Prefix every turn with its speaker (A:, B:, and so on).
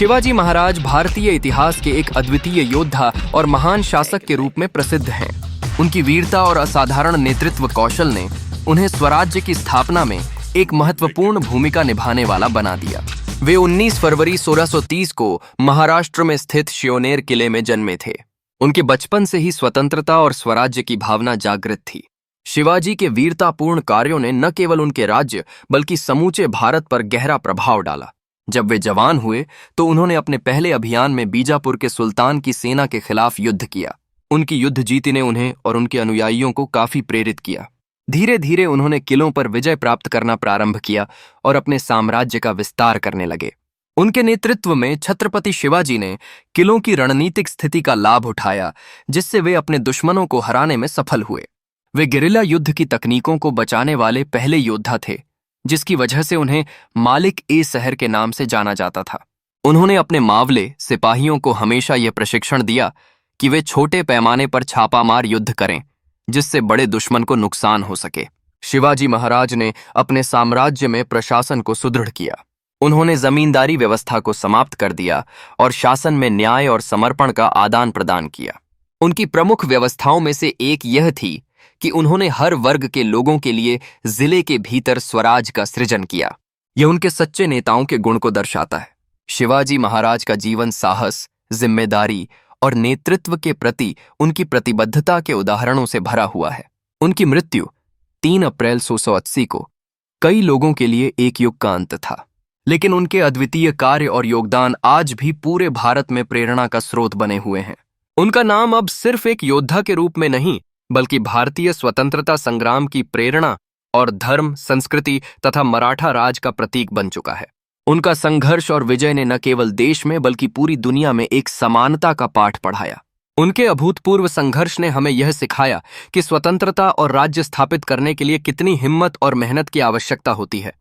A: शिवाजी महाराज भारतीय इतिहास के एक अद्वितीय योद्धा और महान शासक के रूप में प्रसिद्ध हैं। उनकी वीरता और असाधारण नेतृत्व कौशल ने उन्हें स्वराज्य की स्थापना में एक महत्वपूर्ण भूमिका निभाने वाला बना दिया। वे 19 फरवरी 1630 को महाराष्ट्र में स्थित शिवनेर किले में जन्मे थे। उनके बचपन से ही स्वतंत्रता और स्वराज्य की भावना जागृत थी। शिवाजी के वीरतापूर्ण कार्यों ने न केवल उनके राज्य बल्कि समूचे भारत पर गहरा प्रभाव डाला। जब वे जवान हुए तो उन्होंने अपने पहले अभियान में बीजापुर के सुल्तान की सेना के खिलाफ युद्ध किया। उनकी युद्ध जीती ने उन्हें और उनके अनुयायियों को काफी प्रेरित किया। धीरे धीरे उन्होंने किलों पर विजय प्राप्त करना प्रारंभ किया और अपने साम्राज्य का विस्तार करने लगे। उनके नेतृत्व में छत्रपति शिवाजी ने किलों की रणनीतिक स्थिति का लाभ उठाया, जिससे वे अपने दुश्मनों को हराने में सफल हुए। वे गेरिल्ला युद्ध की तकनीकों को बचाने वाले पहले योद्धा थे, जिसकी वजह से उन्हें मालिक ए शहर के नाम से जाना जाता था। उन्होंने अपने मावले सिपाहियों को हमेशा यह प्रशिक्षण दिया कि वे छोटे पैमाने पर छापामार युद्ध करें, जिससे बड़े दुश्मन को नुकसान हो सके। शिवाजी महाराज ने अपने साम्राज्य में प्रशासन को सुदृढ़ किया। उन्होंने जमींदारी व्यवस्था को समाप्त कर दिया और शासन में न्याय और समर्पण का आदान प्रदान किया। उनकी प्रमुख व्यवस्थाओं में से एक यह थी कि उन्होंने हर वर्ग के लोगों के लिए जिले के भीतर स्वराज का सृजन किया। यह उनके सच्चे नेताओं के गुण को दर्शाता है। शिवाजी महाराज का जीवन साहस, जिम्मेदारी और नेतृत्व के प्रति उनकी प्रतिबद्धता के उदाहरणों से भरा हुआ है। उनकी मृत्यु 3 अप्रैल 1680 को कई लोगों के लिए एक युग का अंत था, लेकिन उनके अद्वितीय कार्य और योगदान आज भी पूरे भारत में प्रेरणा का स्रोत बने हुए हैं। उनका नाम अब सिर्फ एक योद्धा के रूप में नहीं, बल्कि भारतीय स्वतंत्रता संग्राम की प्रेरणा और धर्म, संस्कृति तथा मराठा राज का प्रतीक बन चुका है। उनका संघर्ष और विजय ने न केवल देश में बल्कि पूरी दुनिया में एक समानता का पाठ पढ़ाया। उनके अभूतपूर्व संघर्ष ने हमें यह सिखाया कि स्वतंत्रता और राज्य स्थापित करने के लिए कितनी हिम्मत और मेहनत की आवश्यकता होती है।